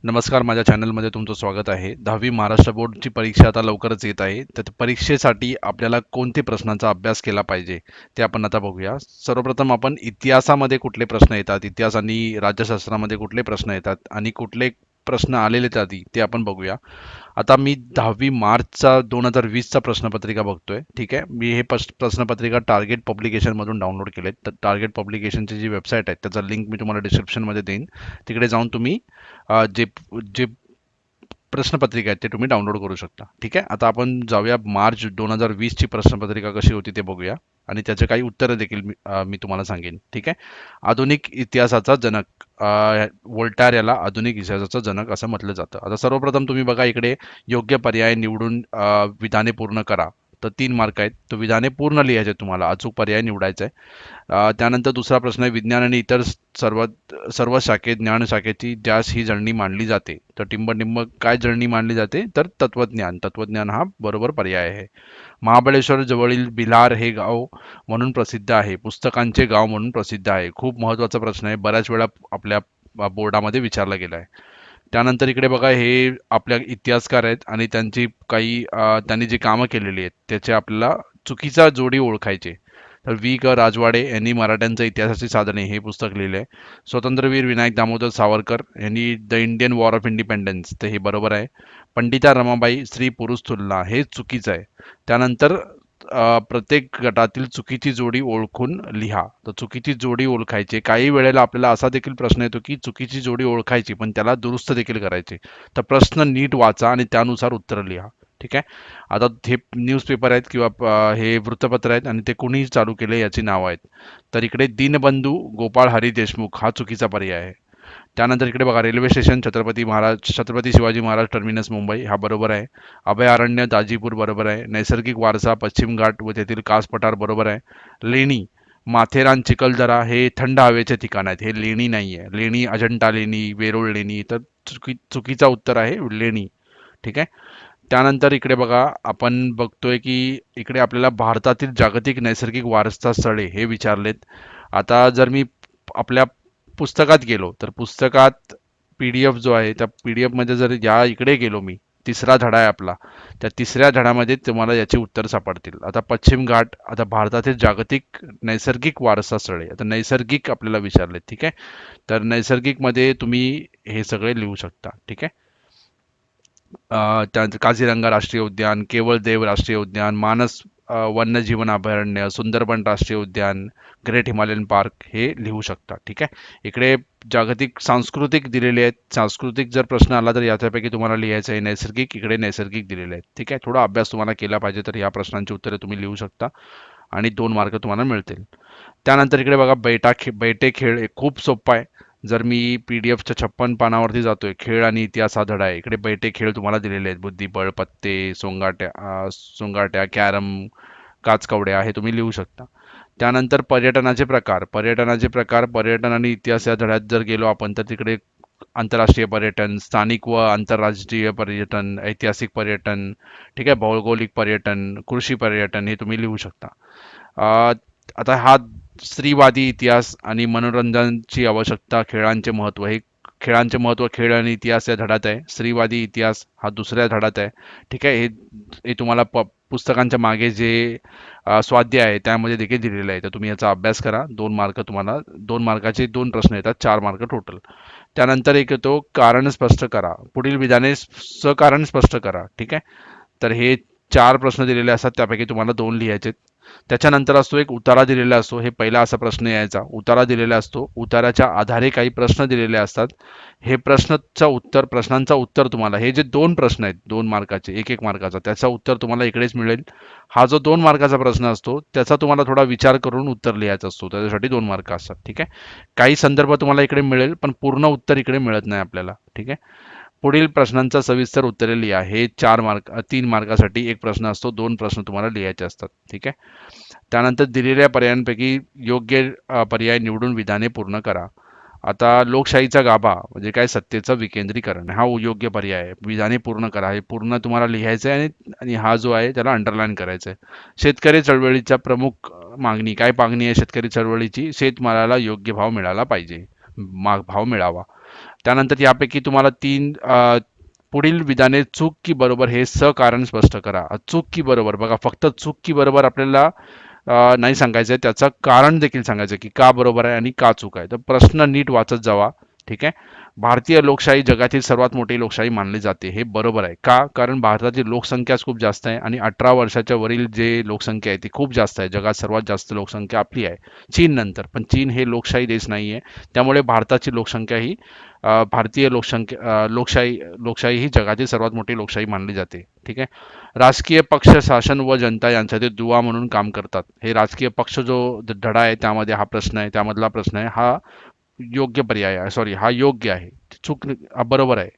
नमस्कार, माझ्या चॅनलमध्ये तुमचं स्वागत आहे. 10वी महाराष्ट्र बोर्डची परीक्षा आता लवकरच येत आहे. तर परीक्षेसाठी आपल्याला कोणते प्रश्नांचा अभ्यास केला पाहिजे ते आपण आता बघूया. सर्वप्रथम आपण इतिहासामध्ये कुठले प्रश्न येतात, इतिहास आणि राज्यशास्त्रामध्ये कुठले प्रश्न येतात आणि कुठले प्रश्न आलेले आधी ते आपण बघूया. आता मी 10वी मार्चचा 2020चा प्रश्नपत्रिका बघतोय. ठीक आहे, मी हे प्रश्नपत्रिका टार्गेट पब्लिकेशनमधून डाउनलोड केले. तर टार्गेट पब्लिकेशनची जी वेबसाईट आहे त्याचा लिंक मी तुम्हाला डिस्क्रिप्शनमध्ये देईन. तिकडे जाऊन तुम्ही जे जे प्रश्नपत्रिका आहेत ते तुम्ही डाउनलोड करू शकता. ठीक आहे, आता आपण जाऊया मार्च 2020ची प्रश्नपत्रिका कशी होती ते बघूया आणि त्याचे काही उत्तरं देखील मी तुम्हाला सांगेन. ठीक आहे, आधुनिक इतिहासाचा जनक वोल्टायर याला आधुनिक इतिहासाचा जनक असं म्हटलं जातं. आता सर्वप्रथम तुम्ही बघा इकडे योग्य पर्याय निवडून विधाने पूर्ण करा. तर 3 मार्क आहेत. तो विधाने पूर्ण लिहायचे तुम्हाला, अचूक पर्याय निवडायचा आहे. त्यानंतर दुसरा प्रश्न आहे विज्ञान आणि इतर सर्व सर्व शाखेत ज्ञान शाखेची ज्यास ही जळणी मांडली जाते. तर टिंबटिंब काय जळणी मांडली जाते, तर तत्वज्ञान. तत्वज्ञान हा बरोबर पर्याय आहे. महाबळेश्वर जवळील भिलार हे गाव म्हणून प्रसिद्ध आहे, पुस्तकांचे गाव म्हणून प्रसिद्ध आहे. खूप महत्त्वाचा प्रश्न आहे, बऱ्याच वेळा आपल्या बोर्डामध्ये विचारला गेला आहे. त्यानंतर इकडे बघा, हे आपल्या इतिहासकार आहेत आणि त्यांनी जी कामं केलेली आहेत त्याचे आपल्याला चुकीचा जोडी ओळखायचे. तर राजवाडे यांनी मराठ्यांच्या इतिहासाची साधने हे पुस्तक लिहिले आहे. स्वतंत्रवीर विनायक दामोदर सावरकर यांनी the Indian war of independence, तर हे बरोबर आहे. पंडिता रमाबाई स्त्री पुरुष तुलना हे चुकीचं आहे. त्यानंतर प्रत्येक गटातील चुकीची जोडी ओळखून लिहा. तर चुकीची जोडी ओळखायची. काही वेळेला आपल्याला असा देखील प्रश्न येतो की चुकीची जोडी ओळखायची पण त्याला दुरुस्त देखील करायचे. तर प्रश्न नीट वाचा आणि त्यानुसार उत्तर लिहा. ठीक आहे, आता हे न्यूजपेपर आहेत किंवा हे वृत्तपत्र आहेत आणि ते कुणी चालू केले याची नावं आहेत. तर इकडे दीनबंधू गोपाळ हरी देशमुख हा चुकीचा पर्याय आहे. त्यानंतर इकडे बघा, railway station Chhatrapati Shivaji Maharaj terminus Mumbai हा बरोबर आहे. अभयारण्य दाजीपूर बरोबर आहे. नैसर्गिक वारसा पश्चिम घाट व तेथील कास पठार बरोबर आहे. लेणी माथेरान चिखलदरा हे थंड हवेचे ठिकाण आहेत, हे लेणी नाही आहे. लेणी अजंठा लेणी, वेरूळ लेणी, तर चुकीचा उत्तर आहे लेणी. ठीक आहे, त्यानंतर इकडे बघा, आपण बघतोय की इकडे आपल्याला भारतातील जागतिक नैसर्गिक वारसा स्थळे हे विचारलेत. आता जर मी आपल्या पुस्तकात गेलो तर पुस्तकात पीडीएफ जो आहे त्या पीडीएफ मध्ये जर या इकडे गेलो मी, तिसरा धडा आहे आपला, त्या तिसऱ्या धड्यामध्ये तुम्हाला याची उत्तर सापडतील. आता पश्चिम घाट, आता भारतातील जागतिक नैसर्गिक वारसा स्थळे, आता नैसर्गिक आपल्याला विचारले. ठीक आहे, तर नैसर्गिक मध्ये तुम्ही हे सगळे लिहू शकता. ठीक आहे, त्यानंतर काझीरंगा राष्ट्रीय उद्यान, केवळदेव राष्ट्रीय उद्यान, मानस वन्यजीवन अभयारण्य, सुंदरबन राष्ट्रीय उद्यान, ग्रेट हिमालयन पार्क हे लिहू शकता. ठीक आहे, इकडे जागतिक सांस्कृतिक दिलेले आहेत. सांस्कृतिक जर प्रश्न आला तर याच्यापैकी तुम्हाला लिहायचं आहे नैसर्गिक, इकडे नैसर्गिक दिलेले आहेत. ठीक आहे, थोडा अभ्यास तुम्हाला केला पाहिजे तर या प्रश्नांची उत्तरे तुम्ही लिहू शकता आणि 2 मार्क तुम्हाला मिळतील. त्यानंतर इकडे बघा, बैठे खेळ हे खूप सोपं आहे. जर मी पीडीएफच्या 56 पानावरती जातोय, खेळ आणि इतिहास हा धडा आहे. इकडे बैठे खेळ तुम्हाला दिलेले आहेत, बुद्धिबळ, पत्ते, सोंगाट्या, कॅरम, काचकवड्या हे तुम्ही लिहू शकता. त्यानंतर पर्यटनाचे प्रकार पर्यटन आणि इतिहास या धड्यात जर गेलो आपण तर तिकडे आंतरराष्ट्रीय पर्यटन, स्थानिक व आंतरराष्ट्रीय पर्यटन, ऐतिहासिक पर्यटन, ठीक आहे, भौगोलिक पर्यटन, कृषी पर्यटन हे तुम्ही लिहू शकता. अ, आता हा स्त्रीवादी इतिहास आणि मनोरंजनाची आवश्यकता, खेळांचे महत्त्व खेळ आणि इतिहास या धड्यात आहे. स्त्रीवादी इतिहास हा दुसऱ्या धड्यात आहे. ठीक आहे, हे हे तुम्हाला पुस्तकांच्या मागे जे स्वाध्याय आहे त्यामध्ये देखील दिलेलं आहे. तर तुम्ही याचा अभ्यास करा. 2 मार्क तुम्हाला, 2 मार्काचे 2 प्रश्न येतात, 4 मार्क टोटल. त्यानंतर एक येतो कारण स्पष्ट करा. पुढील विधाने सकारण स्पष्ट करा. ठीक आहे, तर हे 4 प्रश्न दिलेले असतात, त्यापैकी तुम्हाला 2 लिहायचे. त्याच्यानंतर असतो एक उतारा दिलेला असतो. हे पहिला असा प्रश्न यायचा, उतारा दिलेला असतो. उताराच्या आधारे काही प्रश्न दिलेले असतात. हे प्रश्नांचा उत्तर तुम्हाला, हे जे 2 प्रश्न आहेत 2 मार्काचे, 1-1 मार्काचा, त्याचा उत्तर तुम्हाला इकडेच मिळेल. हा जो 2 मार्काचा प्रश्न असतो त्याचा तुम्हाला थोडा विचार करून उत्तर लिहायचा असतो, त्याच्यासाठी 2 मार्क असतात. ठीक आहे, काही संदर्भ तुम्हाला इकडे मिळेल पण पूर्ण उत्तर इकडे मिळत नाही आपल्याला. ठीक आहे, पुढील प्रश्नांचा सविस्तर उत्तरे लिहा. हे 3 मार्कासाठी एक प्रश्न असतो, 2 प्रश्न तुम्हाला लिहायचे असतात. ठीक आहे, त्यानंतर दिलेल्या पर्यायांपैकी योग्य पर्याय निवडून विधाने पूर्ण करा. आता लोकशाहीचा गाभा म्हणजे काय, सत्तेचं विकेंद्रीकरण हा योग्य पर्याय आहे. विधाने पूर्ण करा, हे पूर्ण तुम्हाला लिहायचं आहे आणि हा जो आहे त्याला अंडरलाईन करायचं आहे. शेतकरी चळवळीच्या प्रमुख मागणी, काय मागणी आहे शेतकरी चळवळीची? शेतमालाला योग्य भाव मिळाला पाहिजे, भाव मिळावा. त्यानंतर यापैकी तुम्हाला पुढील विधाने चूक की बरोबर हे सकारण स्पष्ट करा. चूक की बरोबर बघा, फक्त चूक की बरोबर आपल्याला नाही सांगायचं आहे, त्याचं कारण देखील सांगायचं आहे की का बरोबर आहे आणि का चूक आहे. तर प्रश्न नीट वाचत जावा. ठीक आहे. भारतीय लोकशाही जगातील सर्वात मोठी लोकशाही मानली जाते. हे बरोबर आहे. का? कारण भारताची लोकसंख्याच खूप जास्त आहे आणि 18 वर्षाच्या वरील जे लोकसंख्या आहे ती खूप जास्त आहे. जगात सर्वात जास्त लोकसंख्या आपली आहे, चीन नंतर. पण चीन हे लोकशाही देश नाही आहे. त्यामुळे भारताची लोकसंख्या ही भारतीय लोकशाही ही जगातील सर्वात मोठी लोकशाही मानली जाते. ठीक आहे. राजकीय पक्ष, शासन व जनता यांच्यातील दुवा म्हणून काम करतात. हे राजकीय पक्ष जो धडा आहे त्यामध्ये हा प्रश्न आहे, त्यामधला प्रश्न आहे हा योग्य पर्याय आहे, सॉरी हा योग्य आहे. हा बरोबर आहे.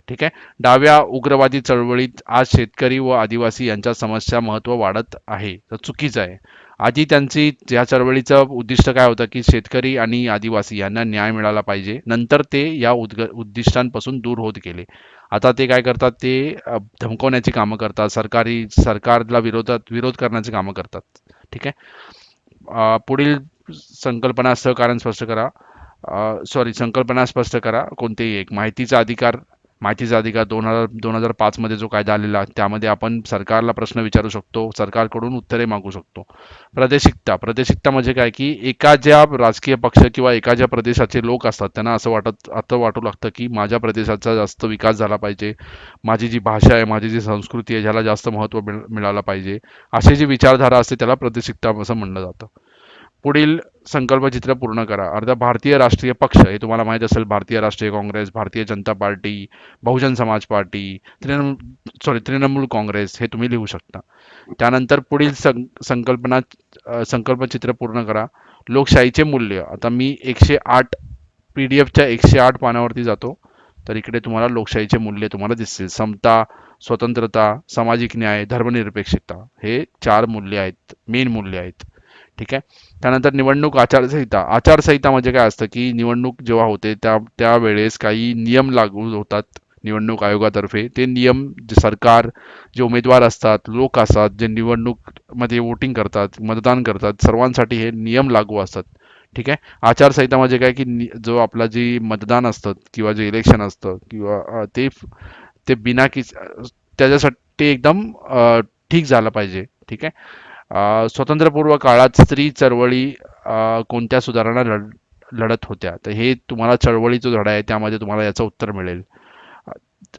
ठीक आहे. डाव्या उग्रवादी चळवळीत आज शेतकरी व आदिवासी यांच्या समस्या महत्त्व वाढत आहे, तर चुकीचं आहे. आधी त्यांची या चळवळीचं उद्दिष्ट काय होतं की शेतकरी आणि आदिवासी यांना न्याय मिळाला पाहिजे. नंतर ते या उद्दिष्टांपासून दूर होत गेले. आता ते काय करतात, ते धमकवण्याची कामं करतात, सरकारला विरोध करण्याची कामं करतात. ठीक आहे. पुढील संकल्पना सहकारण स्पष्ट करा. संकल्पना स्पष्ट करा. कोणतेही एक माहितीचा अधिकार 2005 मध्ये जो कायदा आलेला त्यामध्ये आपण सरकारला प्रश्न विचारू शकतो, सरकारकडून उत्तरे मागू शकतो. प्रादेशिकता म्हणजे काय की एका ज्या राजकीय पक्ष किंवा एका ज्या प्रदेशाचे लोक असतात त्यांना असं वाटू लागतं की माझ्या प्रदेशाचा जास्त विकास झाला पाहिजे, माझी जी भाषा आहे, माझी जी संस्कृती आहे ह्याला जास्त महत्त्व मिळालं पाहिजे. अशी जी विचारधारा असते त्याला प्रादेशिकता असं म्हणलं जातं. पुढील संकल्पचित्र पूर्ण करा. अर्थात भारतीय राष्ट्रीय पक्ष हे तुम्हाला माहित असेल, भारतीय राष्ट्रीय काँग्रेस, भारतीय जनता पार्टी, बहुजन समाज पार्टी, तृणमूल काँग्रेस हे तुम्ही लिहू शकता. त्यानंतर पुढील संकल्पचित्र पूर्ण करा. लोकशाहीचे मूल्य. आता मी 108 पीडीएफच्या 108 पानावरती जातो, तर इकडे तुम्हाला लोकशाहीचे मूल्य तुम्हाला दिसतील. समता, स्वतंत्रता, सामाजिक न्याय, धर्मनिरपेक्षता हे 4 मूल्य आहेत, मेन मूल्य आहेत. ठीक आहे. त्यानंतर निवडणूक आचारसंहिता म्हणजे काय असतं की निवडणूक जेव्हा होते त्यावेळेस काही नियम लागू होतात निवडणूक आयोगातर्फे. ते नियम सरकार, जे उमेदवार असतात, लोक असतात, जे निवडणूक मध्ये वोटिंग करतात, मतदान करतात, सर्वांसाठी हे नियम लागू असतात. ठीक आहे. आचारसंहिता म्हणजे काय की जो आपला जे मतदान असतं किंवा जे इलेक्शन असतं किंवा ते बिना की त्याच्यासाठी ते एकदम ठीक झालं पाहिजे. ठीक आहे. स्वातंत्र्यपूर्व काळात स्त्री चळवळी कोणत्या सुधारणा लढत होत्या, तर हे तुम्हाला चळवळीचा धडा आहे त्यामध्ये तुम्हाला याचं उत्तर मिळेल.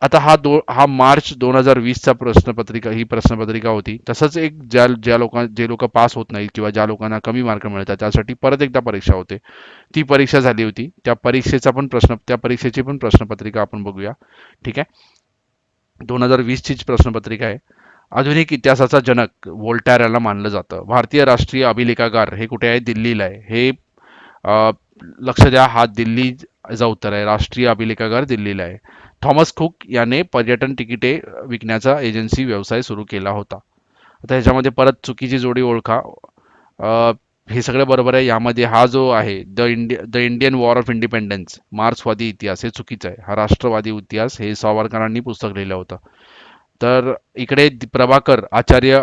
आता हा मार्च 2020चा ही प्रश्नपत्रिका होती. तसंच एक जे लोक पास होत नाहीत किंवा ज्या लोकांना कमी मार्क मिळतात त्यासाठी परत एकदा परीक्षा होते. ती परीक्षा झाली होती. त्या परीक्षेची पण प्रश्नपत्रिका आपण बघूया. ठीक आहे. 2020 ची प्रश्नपत्रिका आहे. आधुनिक इतिहासाचा जनक व्होल्टॅर याला मानलं जातं. भारतीय राष्ट्रीय अभिलेखागार हे कुठे आहे? दिल्लीला आहे. हे अ, लक्ष द्या, हा दिल्लीचा उत्तर आहे. राष्ट्रीय अभिलेखागार दिल्लीला आहे. थॉमस कुक याने पर्यटन तिकिटे विकण्याचा एजन्सी व्यवसाय सुरू केला होता. आता ह्याच्यामध्ये परत चुकीची जोडी ओळखा. अ, हे सगळं बरोबर आहे. यामध्ये हा जो आहे the Indian war of independence, मार्क्सवादी इतिहास, हे चुकीचं आहे. हा राष्ट्रवादी इतिहास हे सावरकरांनी पुस्तक लिहिलं होतं. तर इकडे आचार्य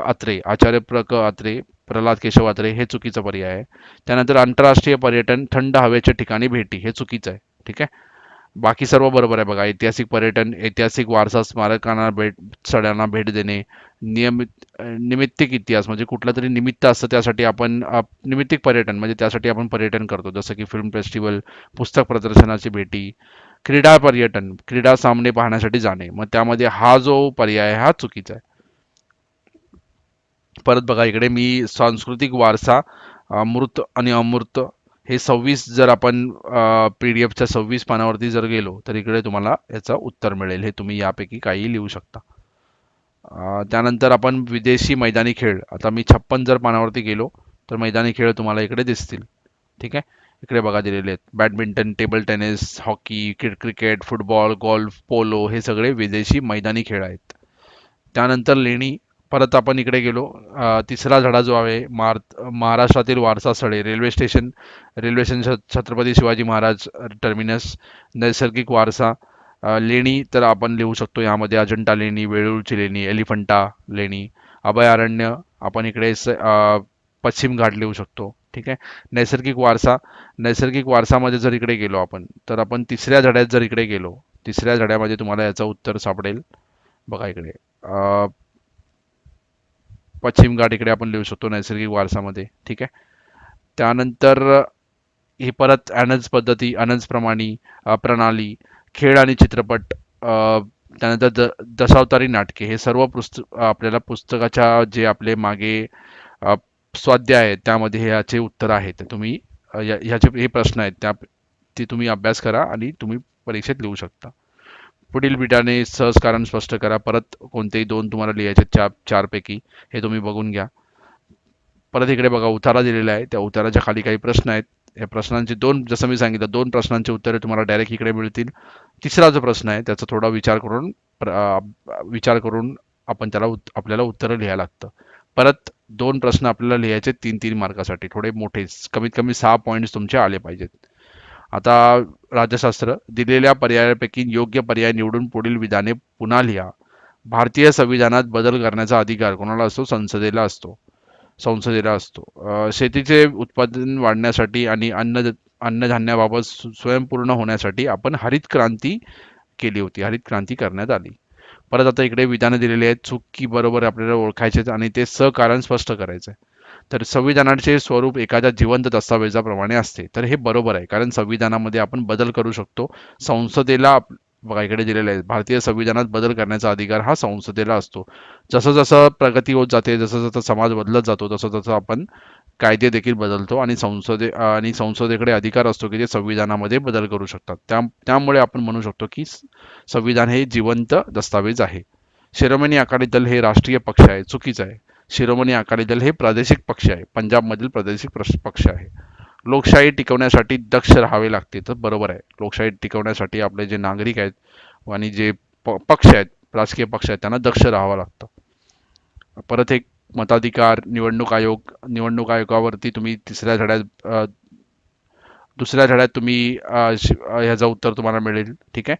प्रल्हाद केशव अत्रे हे चुकीचं पर्याय आहे. त्यानंतर आंतरराष्ट्रीय पर्यटन, थंड हवेच्या ठिकाणी भेटी हे चुकीचं आहे. ठीक आहे. बाकी सर्व बरोबर आहे बघा. ऐतिहासिक पर्यटन, ऐतिहासिक वारसा स्थळांना भेट देणे, निमित्तिक इतिहास म्हणजे कुठलं तरी निमित्त असतं त्यासाठी आपण निमित्तिक पर्यटन म्हणजे त्यासाठी आपण पर्यटन करतो, जसं की फिल्म फेस्टिवल, पुस्तक प्रदर्शनाची भेटी. क्रीडा पर्यटन, क्रीडा सामने पाहण्यासाठी जाणे, मग त्यामध्ये हा जो पर्याय आहे हा चुकीचा आहे. परत बघा इकडे मी सांस्कृतिक वारसा, मूर्त आणि अमूर्त हे 26 जर आपण पीडीएफच्या 26 पानावरती जर गेलो तर इकडे तुम्हाला याचं उत्तर मिळेल. हे तुम्ही यापैकी काही लिहू शकता. त्यानंतर आपण विदेशी मैदानी खेळ. आता मी 56 जर पानावरती गेलो तर मैदानी खेळ तुम्हाला इकडे दिसतील. ठीक आहे. इकडे बघा दिलेले आहेत. Badminton, table tennis, hockey, cricket, football, golf, polo हे सगळे विदेशी मैदानी खेळ आहेत. त्यानंतर लेणी. परत आपण इकडे गेलो. तिसरा धडा जो आहे महाराष्ट्रातील वारसा स्थळे, railway station, Chhatrapati Shivaji Maharaj terminus, नैसर्गिक वारसा, लेणी तर आपण लिहू शकतो यामध्ये अजंठा लेणी, वेरूळची लेणी, एलिफंटा लेणी, अभयारण्य आपण इकडे पश्चिम घाट लिहू शकतो. ठीक आहे. नैसर्गिक वारसा, नैसर्गिक वारसामध्ये जर इकडे गेलो आपण, तर आपण तिसऱ्या धड्यात जर इकडे गेलो, तिसऱ्या धड्यामध्ये तुम्हाला याचं उत्तर सापडेल. बघा इकडे पश्चिम घाट इकडे आपण लिहू शकतो नैसर्गिक वारसामध्ये. ठीक आहे. त्यानंतर ही परत अनज पद्धती, अनज प्रणाली, खेळ आणि चित्रपट, त्यानंतर दशावतारी नाटके, हे सर्व आपल्याला पुस्तकाच्या जे आपले मागे अ, स्वाध्याय आहेत त्यामध्ये हे याचे उत्तर आहेत. तर तुम्ही ह्याचे हे प्रश्न आहेत ते तुम्ही अभ्यास करा आणि तुम्ही परीक्षेत लिहू शकता. पुढील बिटाने सहज कारण स्पष्ट करा. परत कोणतेही दोन तुम्हाला लिहायचे चार पैकी, हे तुम्ही बघून घ्या. परत इकडे बघा उतारा दिलेला आहे, त्या उताराच्या खाली काही प्रश्न आहेत. या प्रश्नांची दोन, जसं मी सांगितलं, दोन प्रश्नांची उत्तरे तुम्हाला डायरेक्ट इकडे मिळतील. तिसरा जो प्रश्न आहे त्याचा थोडा विचार करून आपण आपल्याला उत्तरं लिहायला लागतं. परत दोन प्रश्न आपल्याला लिहायचे 3-3 मार्कासाठी, थोडे मोठे, कमीत कमी 6 पॉईंट्स तुमचे आले पाहिजेत. आता राज्यशास्त्र, दिलेल्या पर्यायापैकी योग्य पर्याय निवडून पुढील विधाने पुन्हा लिहा. भारतीय संविधानात बदल करण्याचा अधिकार कोणाला असतो? संसदेला असतो. शेतीचे उत्पादन वाढण्यासाठी आणि अन्नधान्याबाबत स्वयंपूर्ण होण्यासाठी आपण हरित क्रांती केली होती, हरित क्रांती करण्यात आली. परत आता इकडे विधानं दिलेली आहेत, चूक की बरोबर आपल्याला ओळखायचे आणि ते सहकारण स्पष्ट करायचं आहे. तर संविधानाचे स्वरूप एखाद्या जिवंत दस्तावेजाप्रमाणे असते. तर हे बरोबर आहे, कारण संविधानामध्ये आपण बदल करू शकतो. संसदेला बघा इकडे दिलेलं आहे, भारतीय संविधानात बदल करण्याचा अधिकार हा संसदेला असतो. जसं जसं प्रगती होत जाते, जसं जसं समाज बदलत जातो, तसं तसं आपण कायदे देखील बदलतो आणि संसदेकडे अधिकार असतो की ते संविधानामध्ये बदल करू शकतात. त्यामुळे आपण म्हणू शकतो की संविधान हे जिवंत दस्तावेज आहे. शिरोमणी अकाली दल हे राष्ट्रीय पक्ष आहे, चुकीचं आहे. शिरोमणी अकाली दल हे प्रादेशिक पक्ष आहे, पंजाबमधील प्रादेशिक पक्ष आहे. लोकशाही टिकवण्यासाठी दक्ष राहावे लागते, तर बरोबर आहे. लोकशाही टिकवण्यासाठी आपले जे नागरिक आहेत आणि जे पक्ष आहेत, राजकीय पक्ष आहेत, त्यांना दक्ष राहावं लागतं. परत एक मताधिकार, निवडणूक आयोगावरती तुम्ही दुसऱ्या धड्यात तुम्ही ह्याचं उत्तर तुम्हाला मिळेल. ठीक आहे.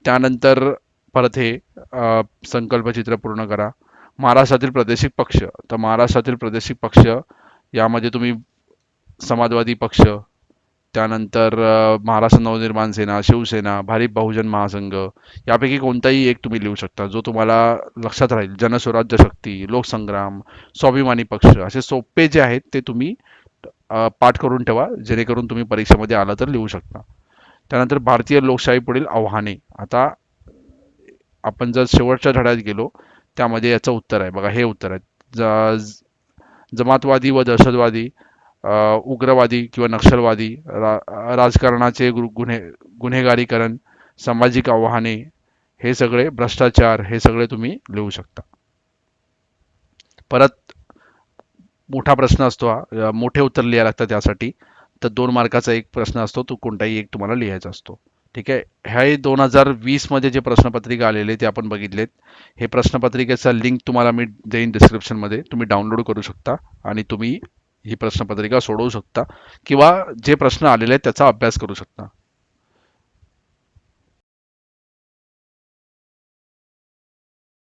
त्यानंतर परत हे संकल्पचित्र पूर्ण करा. महाराष्ट्रातील प्रादेशिक पक्ष, तर महाराष्ट्रातील प्रादेशिक पक्ष यामध्ये तुम्ही समाजवादी पक्ष, त्यानंतर महाराष्ट्र नवनिर्माण सेना, शिवसेना, भारिप बहुजन महासंघ, यापैकी कोणताही एक तुम्ही लिहू शकता जो तुम्हाला लक्षात राहील. जनस्वराज्य शक्ती, लोकसंग्राम, स्वाभिमानी पक्ष, असे सोपे जे आहेत ते तुम्ही पाठ करून ठेवा, जेणेकरून तुम्ही परीक्षेमध्ये आला तर लिहू शकता. त्यानंतर भारतीय लोकशाही पुढील आव्हाने. आता आपण जर शेवटच्या धड्यात गेलो, त्यामध्ये याचं उत्तर आहे. बघा हे उत्तर आहे. जमातवादी व दहशतवादी, उग्रवादी किंवा नक्षलवादी, राजकारणाचे गुन्हेगारीकरण, सामाजिक आव्हाने, हे सगळे भ्रष्टाचार, हे सगळे तुम्ही लिहू शकता. परत मोठा प्रश्न असतो हा, मोठे उत्तर लिहायला लागतं त्यासाठी. तर 2 मार्काचा एक प्रश्न असतो, तो कोणताही एक तुम्हाला लिहायचा असतो. ठीक आहे. हे 2020 मध्ये जे प्रश्नपत्रिका आलेले ते आपण बघितलेत. हे प्रश्नपत्रिकेचा लिंक तुम्हाला मी देईन डिस्क्रिप्शनमध्ये, तुम्ही डाउनलोड करू शकता आणि तुम्ही ही प्रश्नपत्रिका सोडवू शकता किंवा जे प्रश्न आलेले आहेत त्याचा अभ्यास करू शकता.